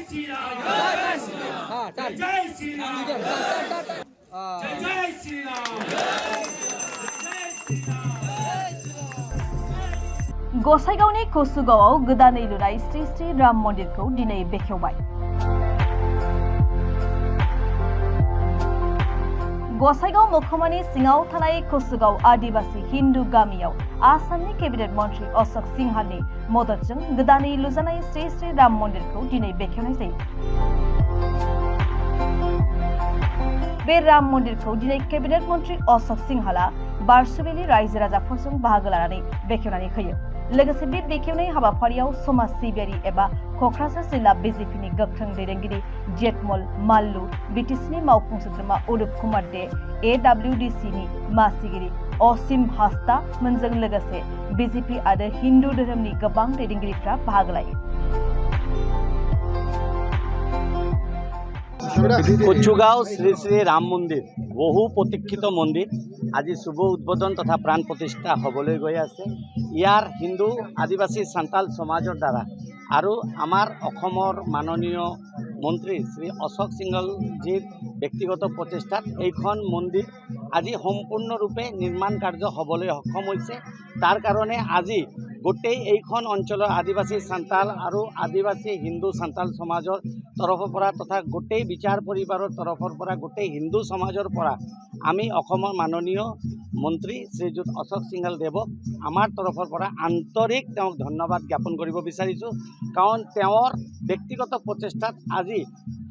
श्री राम जय जय श्री राम जय श्री राम गसाइगावनि कसुगावआव गोदानै लुनाय श्री श्री राम मन्दिरखौ दिनै बेखेवबाय। गसाइगाव महकुमानि सिङाव थानाय कसुगाव आदिवासी हिन्दु गामियाव आसामनि केबिनेट मन्त्री अशोक सिंहालनि मददजों गोदानै लुजानाय श्री श्री राम मन्दिरखौ दिनै बेखेवनाय जायो। बे राम मन्दिरखौ दिनै केबिनेट मन्त्री अशोक सिंहाला बारसुवेलि रायजो राजाफोरजों बाहागो लानानै बेखेवनानै होयो। लोगोसे बे बेखेवनाय हाबाफारियाव समाज सिबियारि एबा क'क्राझार जिल्ला बिजेपिनि गोख्रों दैदेनगिरि जेतमल माल्लु, बिटिसिनि मावफुं सोद्रोमा उरुप कुमार दे, AWDCनि मासिगिरि असिम हास्ता मोनजों लोगोसे बिजेपि आरो हिन्दु धोरोमनि गोबां दैदेनगिरिफ्रा बाहागो लायो। কচুগাঁও শ্রী শ্রী রাম মন্দির বহু প্রতীক্ষিত মন্দির আজি শুভ উদ্বোধন তথা প্রাণ প্ৰতিষ্ঠা হ'বলৈ গৈ আছে। ইয়াৰ হিন্দু আদিবাসী সান্তাল সমাজৰ দ্বাৰা আৰু আমাৰ অসমৰ মাননীয় মন্ত্ৰী শ্ৰী অশোক সিংহলজীৰ ব্যক্তিগত প্ৰচেষ্টাত এইখন মন্দিৰ আজি সম্পূৰ্ণৰূপে নিৰ্মাণ কাৰ্য হ'বলৈ সক্ষম হৈছে। তাৰ কাৰণে আজি গোটেই এইখন অঞ্চলৰ আদিবাসী সান্তাল আৰু আদিবাসী হিন্দু সান্তাল সমাজৰ তৰফৰ পৰা তথা গোটেই বিচাৰ পৰিবাৰৰ তৰফৰ পৰা গোটেই হিন্দু সমাজৰ পৰা আমি অসমৰ মাননীয় মন্ত্ৰী শ্ৰীযুত অশোক সিংহল দেৱক আমাৰ তৰফৰ পৰা আন্তৰিক তেওঁক ধন্যবাদ জ্ঞাপন কৰিব বিচাৰিছোঁ। কাৰণ তেওঁৰ ব্যক্তিগত প্ৰচেষ্টাত আজি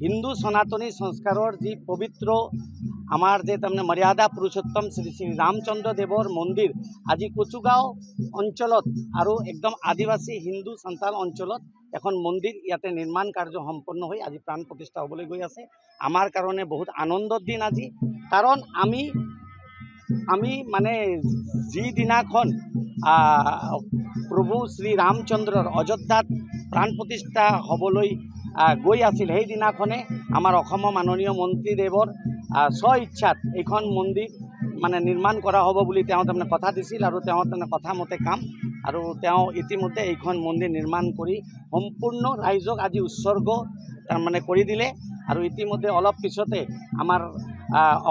হিন্দু সনাতনী সংস্কাৰৰ যি পবিত্ৰ আমাৰ যে তাৰমানে মৰ্যাদা পুৰুষোত্তম শ্ৰী শ্ৰী ৰামচন্দ্ৰ দেৱৰ মন্দিৰ আজি কচুগাঁও অঞ্চলত আৰু একদম আদিবাসী হিন্দু সান্তাল অঞ্চলত এখন মন্দিৰ ইয়াতে নিৰ্মাণ কাৰ্য সম্পন্ন হৈ আজি প্ৰাণ প্ৰতিষ্ঠা হ'বলৈ গৈ আছে। আমাৰ কাৰণে বহুত আনন্দৰ দিন আজি। কাৰণ আমি মানে যিদিনাখন প্ৰভু শ্ৰী ৰামচন্দ্ৰৰ অযোধ্যাত প্ৰাণ প্ৰতিষ্ঠা হ'বলৈ গৈ আছিল সেইদিনাখনে আমাৰ অসমৰ মাননীয় মন্ত্ৰীদেৱৰ স্ব ইচ্ছাত এইখন মন্দিৰ মানে নিৰ্মাণ কৰা হ'ব বুলি তেওঁ তাৰমানে কথা দিছিল আৰু তেওঁ তাৰমানে কথা মতে কাম আৰু তেওঁ ইতিমধ্যে এইখন মন্দিৰ নিৰ্মাণ কৰি সম্পূৰ্ণ ৰাইজক আজি উৎসৰ্গ তাৰমানে কৰি দিলে। আৰু ইতিমধ্যে অলপ পিছতে আমাৰ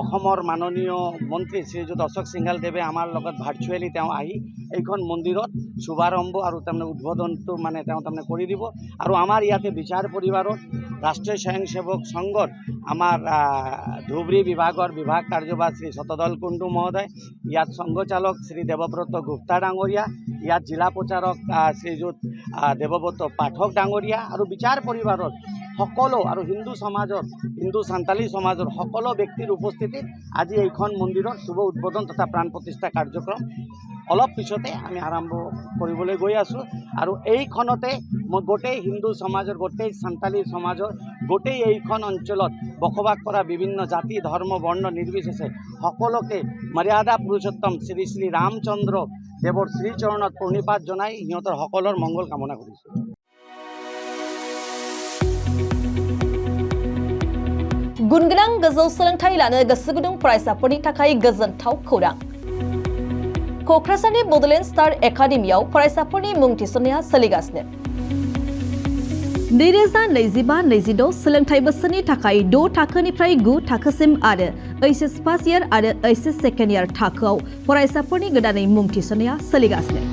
অসমৰ মাননীয় মন্ত্ৰী শ্ৰীযুত অশোক সিংহলদেৱে আমাৰ লগত ভাৰ্চুৱেলি তেওঁ আহি এইখন মন্দিৰত শুভাৰম্ভ আৰু তাৰমানে উদ্বোধনটো মানে তেওঁ তাৰমানে কৰি দিব। আৰু আমাৰ ইয়াতে বিচাৰ পৰিবাৰৰ ৰাষ্ট্ৰীয় স্বয়ংসেৱক সংঘৰ আমাৰ ধুবুৰী বিভাগৰ বিভাগ কাৰ্যবাহ শ্ৰী শতদল কুণ্ডু মহোদয়, ইয়াত সংঘচালক শ্ৰী দেৱব্ৰত গুপ্তা ডাঙৰীয়া, ইয়াত জিলা প্ৰচাৰক শ্ৰীযুত দেৱব্ৰত পাঠক ডাঙৰীয়া আৰু বিচাৰ পৰিবাৰৰ সকলো আৰু হিন্দু সমাজৰ হিন্দু সান্তালী সমাজৰ সকলো ব্যক্তিৰ উপস্থিতিত আজি এইখন মন্দিৰৰ শুভ উদ্বোধন তথা প্ৰাণ প্ৰতিষ্ঠা কাৰ্যক্ৰম অলপ পিছতে আমি আৰম্ভ কৰিবলৈ গৈ আছোঁ। আৰু এইখনতে গোটেই হিন্দু সমাজৰ গোটেই সান্তালী সমাজৰ গোটেই এইখন অঞ্চলত বসবাস কৰা বিভিন্ন জাতি ধৰ্ম বৰ্ণ নিৰ্বিশেষে সকলোকে মৰ্যাদা পুৰুষোত্তম শ্ৰী শ্ৰী ৰামচন্দ্ৰ দেৱৰ শ্ৰীচৰণত প্ৰণিপাত জনাই সিহঁতৰ সকলৰ মংগল কামনা কৰিছোঁ। गुनगोनां गोजौ सोलोंथाइ लानो गोसो गुदुं फरायसाफोरनि थाखाय गोजोनथाव खौरां। क'क्राझारनि बड'लेण्ड स्टार एकाडेमियाव फरायसाफोरनि मुं थिसननाया सोलिगासिनो। 2025-26 सोलोंथाइ बोसोरनि थाखाय 6 थाखोनिफ्राय 9 थाखोसिम आरो HS फार्स्ट इयार आरो HS सेकेन्ड इयार थाखोआव फरायसाफोरनि गोदानै मुं थिसननाया सोलिगासिनो।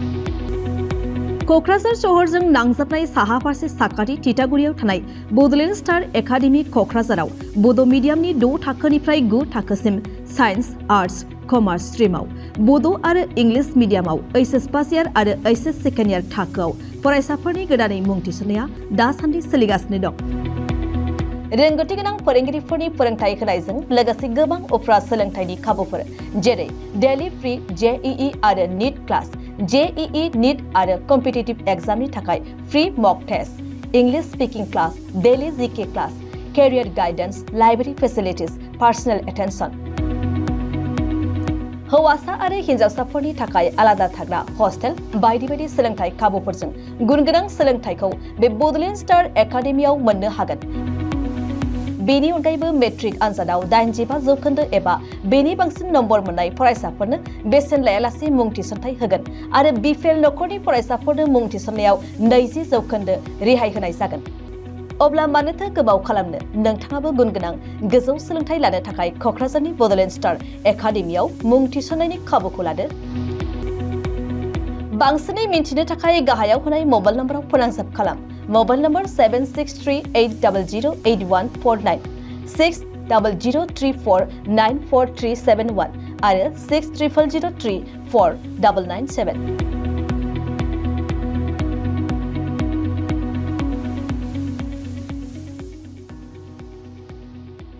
क'क्राझार शहरजों नांजाबनाय साहा फारसे साखाथि तितागुरियाव थानाय बड'लेण्ड स्टार एकाडेमि क'क्राझाराव बड' मिडियामनि 6 थाखोनिफ्राय 9 थाखोसिम साइन्स आर्ट्स कमार्स स्ट्रीमाव बड' आरो इंलिश मिडियामाव HS फार्स्ट इयार आरो HS सेकेन्ड इयार थाखोआव फरायसाफोरनि गोदानै मुं थिसननाया दासान्दि सोलिगासिनो दं। रोंगौथि गोनां फोरोंगिरिफोरनि फोरोंथाय होनायजों लोगोसे गोबां उफ्रा सोलोंथायनि खाबुफोर जेरै डेली फ्री JEE आरो नीट क्लास, JEE नीट आरो कम्पिटिटिभ एग्जामनि थाखाय free mock test, English speaking class, daily GK class, career guidance, library facilities, personal attention. हौवासा आरो हिन्जावसाफोरनि थाखाय आलादा थाग्रा हस्टेल बायदि बायदि सोलोंथाय खाबुफोरजों गुनगोनां सोलोंथायखौ बे बड'लेण्ड स्टार एकाडेमियाव मोननो हागोन। बेनि अनगायैबो मेट्रिक आनजादाव 85% एबा बेनि बांसिन नम्बर मोननाय फरायसाफोरनो बेसेन लायालासे मुं थिसनथाय होगोन आरो बिफेल नखरनि फरायसाफोरनो मुं थिसननायाव 20% रेहाय होनाय जागोन। अब्ला मानोथो गोबाव खालामनो नोंथाङाबो गुन गोनां गोजौ सोलोंथाइ लानो थाखाय क'क्राझारनि बड'लेण्ड स्टार एकाडेमियाव मुं थिसननायनि खाबुखौ लादो। बांसिनै मिन्थिनो थाखाय गाहायाव होनाय मबाइल नम्बराव फोनांजाब खालाम। मबाइल नम्बर 7638008149 6003494371 आरो 6000034997।